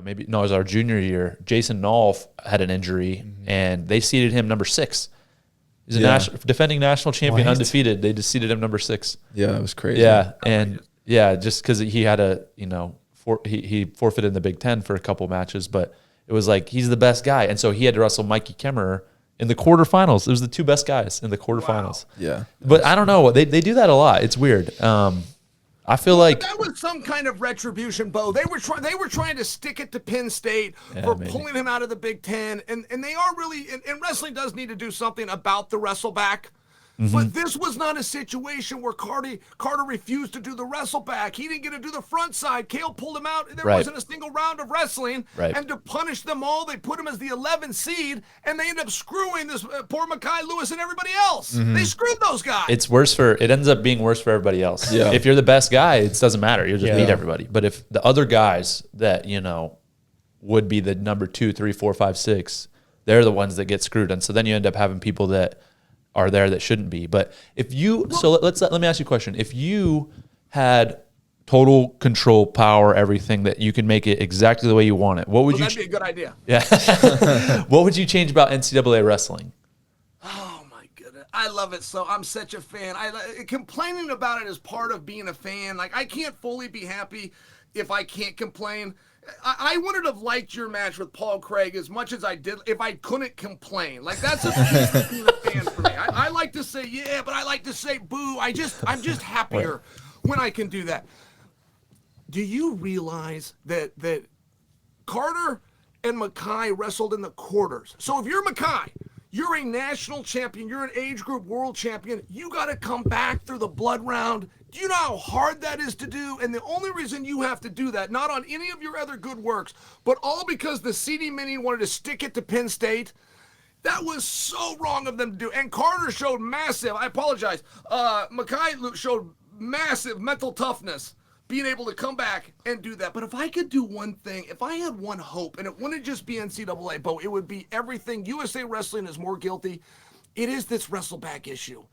it was our junior year. Jason Nolf had an injury, and they seeded him number 6. He's a defending national champion, undefeated. They just seeded him number 6. Yeah, it was crazy. Yeah, and just because he had he forfeited in the Big Ten for a couple matches, but it was like he's the best guy, and so he had to wrestle Mikey Kemmerer in the quarterfinals. It was the 2 best guys in the quarterfinals. Wow. Yeah, but I don't know. They do that a lot. It's weird. I feel like that was some kind of retribution, Bo. They were trying to stick it to Penn State for pulling him out of the Big Ten, and they are really and wrestling does need to do something about the wrestleback. But this was not a situation where Carter refused to do the wrestleback. He didn't get to do the front side. Chael pulled him out, and there wasn't a single round of wrestling. And to punish them all, they put him as the 11th seed, and they end up screwing this poor Mekhi Lewis and everybody else. They screwed those guys. It ends up being worse for everybody else. Yeah. If you're the best guy, it doesn't matter. You'll just beat everybody. But if the other guys that, would be the number 2, 3, 4, 5, 6, they're the ones that get screwed. And so then you end up having people that are there that shouldn't be. But if you let me ask you a question. If you had total control, power, everything, that you can make it exactly the way you want it, what would that'd be a good idea. Yeah. What would you change about NCAA wrestling? Oh my goodness, I love it. So I'm such a fan. Complaining about it is part of being a fan. Like, I can't fully be happy if I can't complain. I wouldn't have liked your match with Paul Craig as much as I did if I couldn't complain. Like, that's a piece of being a fan for me. I like to say yeah, but I like to say boo. I'm just happier when I can do that. Do you realize that Carter and Mekhi wrestled in the quarters? So if you're Mekhi, you're a national champion, you're an age group world champion, you got to come back through the blood round. Do you know how hard that is to do? And the only reason you have to do that, not on any of your other good works, but all because the CD Mini wanted to stick it to Penn State, that was so wrong of them to do. And Carter showed massive, I apologize, Mekhi showed massive mental toughness being able to come back and do that. But if I could do one thing, if I had one hope, and it wouldn't just be NCAA, but it would be everything. USA Wrestling is more guilty. It is this wrestleback issue.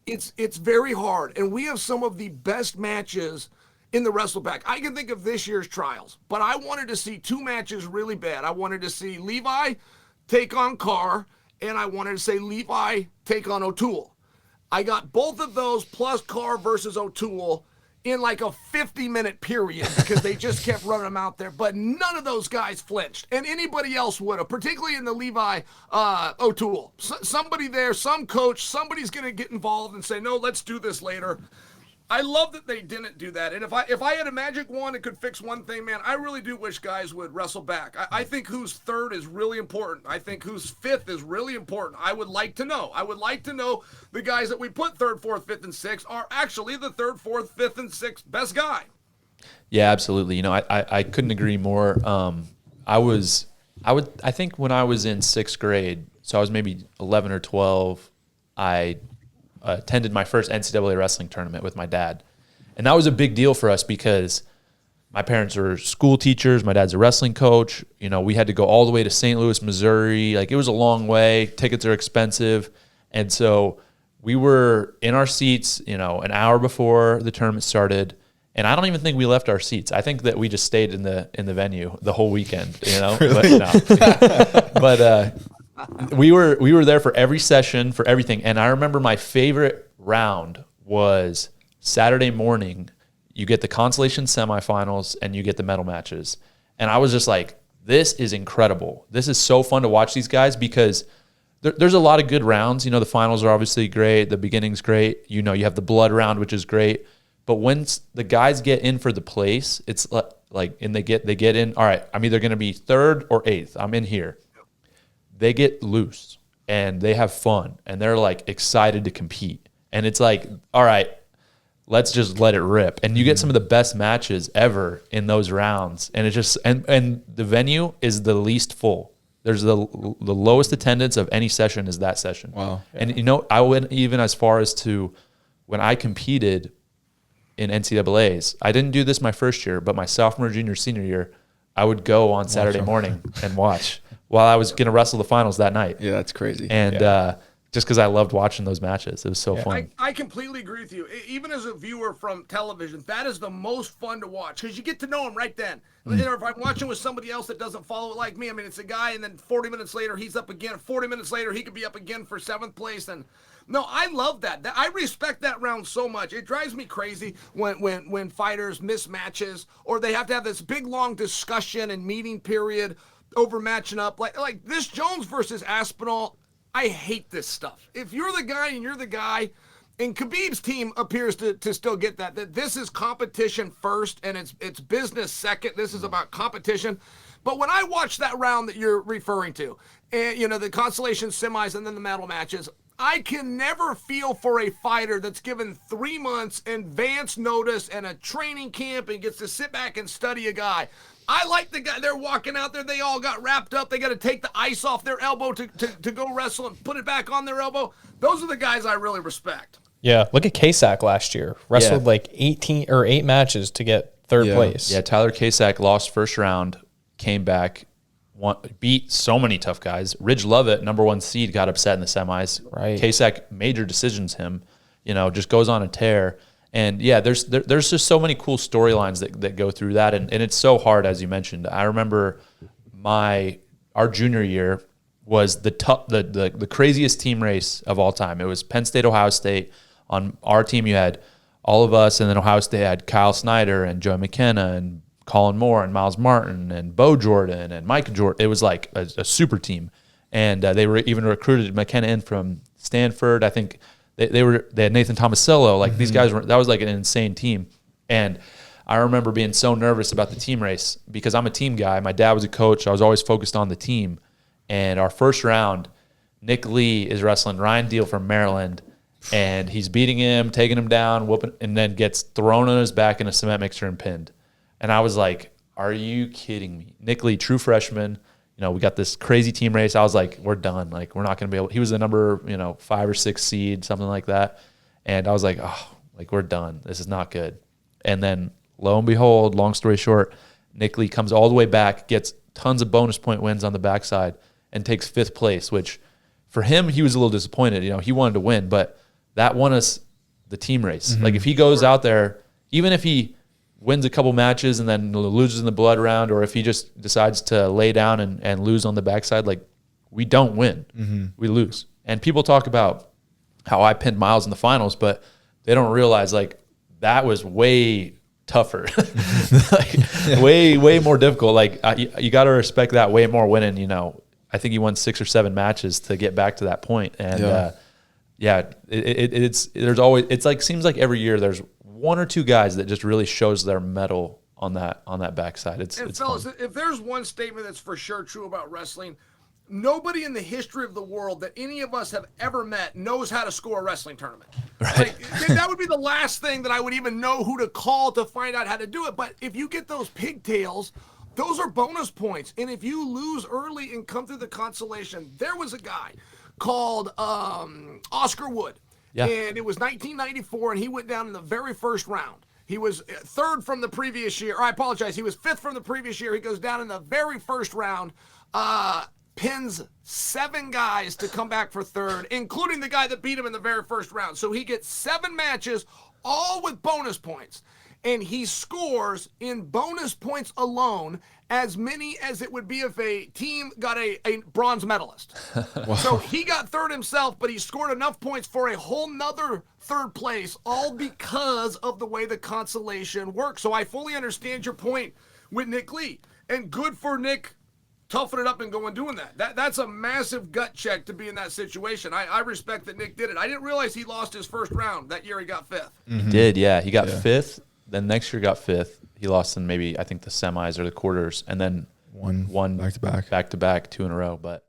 It's very hard, and we have some of the best matches in the wrestleback. I can think of this year's trials, but I wanted to see 2 matches really bad. I wanted to see Levi take on Carr, and I wanted to say Levi take on O'Toole. I got both of those plus Carr versus O'Toole in like a 50-minute period because they just kept running them out there. But none of those guys flinched, and anybody else would have, particularly in the Levi O'Toole. Somebody there, some coach, somebody's going to get involved and say, no, let's do this later. I love that they didn't do that. And if I had a magic wand and could fix one thing, man, I really do wish guys would wrestle back. I think who's third is really important. I think who's fifth is really important. I would like to know. The guys that we put third, fourth, fifth, and sixth are actually the third, fourth, fifth, and sixth best guy. Yeah, absolutely. I couldn't agree more. I think when I was in 6th grade, so I was maybe 11 or 12, I attended my first NCAA wrestling tournament with my dad. And that was a big deal for us because my parents were school teachers. My dad's a wrestling coach. We had to go all the way to St. Louis, Missouri. Like, it was a long way. Tickets are expensive. And so we were in our seats, an hour before the tournament started. And I don't even think we left our seats. I think that we just stayed in the venue the whole weekend, Really? But we were there for every session, for everything. And I remember my favorite round was Saturday morning. You get the consolation semifinals and you get the medal matches. And I was just like, this is incredible. This is so fun to watch these guys because there's a lot of good rounds. The finals are obviously great. The beginning's great. You have the blood round, which is great. But when the guys get in for the place, it's like, and they get in, all right, I'm either going to be 3rd or 8th. I'm in here. They get loose and they have fun and they're like excited to compete. And it's like, all right, let's just let it rip. And you get some of the best matches ever in those rounds. And it's just, and the venue is the least full. There's the lowest attendance of any session is that session. Wow. Yeah. And I went even as far as to when I competed in NCAAs, I didn't do this my first year, but my sophomore, junior, senior year, I would go on Saturday morning and watch while I was going to wrestle the finals that night. Yeah, that's crazy. And just because I loved watching those matches. It was so fun. I completely agree with you. Even as a viewer from television, that is the most fun to watch because you get to know him right then. Or if I'm watching with somebody else that doesn't follow it like me, I mean, it's a guy, and then 40 minutes later, he's up again. 40 minutes later, he could be up again for 7th place. And no, I love that. I respect that round so much. It drives me crazy when fighters miss matches or they have to have this big, long discussion and meeting period over matching up. Like this Jones versus Aspinall, I hate this stuff. If you're the guy and you're the guy, and Khabib's team appears to still get that this is competition first and it's business second. This is about competition. But when I watch that round that you're referring to, and the consolation semis and then the medal matches, I can never feel for a fighter that's given 3 months advance notice and a training camp and gets to sit back and study a guy. I like the guy. They're walking out there. They all got wrapped up. They got to take the ice off their elbow to go wrestle and put it back on their elbow. Those are the guys I really respect. Yeah, look at Kasak last year. Wrestled like 8 matches to get third place. Yeah, Tyler Kasak lost first round, came back, beat so many tough guys. Ridge Lovett, number 1 seed, got upset in the semis. Right. Kasak major decisions him, just goes on a tear. And yeah, there's just so many cool storylines that go through that, and it's so hard, as you mentioned. I remember our junior year was the craziest team race of all time. It was Penn State, Ohio State. On our team, you had all of us, and then Ohio State had Kyle Snyder and Joe McKenna and Colin Moore and Miles Martin and Bo Jordan and Micah Jordan. It was like a super team, and they were even recruited McKenna in from Stanford. I think they had Nathan Tomasello. Like these guys that was like an insane team, and I remember being so nervous about the team race because I'm a team guy. My dad was a coach. I was always focused on the team, and our first round, Nick Lee is wrestling Ryan Deal from Maryland. And he's beating him, taking him down, whooping, and then gets thrown on his back in a cement mixer and pinned. And I was like, are you kidding me? Nick Lee, true freshman. We got this crazy team race. I was like, we're done. Like, we're not going to be able – he was the number, 5 or 6 seed, something like that. And I was like, oh, like, we're done. This is not good. And then, lo and behold, long story short, Nick Lee comes all the way back, gets tons of bonus point wins on the backside, and takes 5th place, which for him, he was a little disappointed. He wanted to win, but – that won us the team race. Like if he goes out there, even if he wins a couple matches and then loses in the blood round, or if he just decides to lay down and lose on the backside, like we don't win, we lose. And people talk about how I pinned Miles in the finals, but they don't realize like that was way tougher, way more difficult. Like you got to respect that way more winning. I think he won 6 or 7 matches to get back to that point, and. It's like seems like every year there's 1 or 2 guys that just really shows their mettle on that backside. It's fellas, fun. If there's one statement that's for sure true about wrestling, nobody in the history of the world that any of us have ever met knows how to score a wrestling tournament. Right. That would be the last thing that I would even know who to call to find out how to do it. But if you get those pigtails, those are bonus points. And if you lose early and come through the consolation, there was a guy called Oscar Wood. Yeah. And it was 1994, and he went down in the very first round. He was 3rd from the previous year. Or I apologize. He was 5th from the previous year. He goes down in the very first round, pins 7 guys to come back for 3rd, including the guy that beat him in the very first round. So he gets 7 matches, all with bonus points. And he scores in bonus points alone as many as it would be if a team got a bronze medalist. Wow. So he got 3rd himself, but he scored enough points for a whole nother 3rd place, all because of the way the consolation works. So I fully understand your point with Nick Lee. And good for Nick toughing it up and going doing that. That's a massive gut check to be in that situation. I respect that Nick did it. I didn't realize he lost his first round. That year he got 5th. He did, yeah. He got 5th. Then next year got 5th. He lost in maybe, I think, the semis or the quarters, and then won back to back 2 in a row. But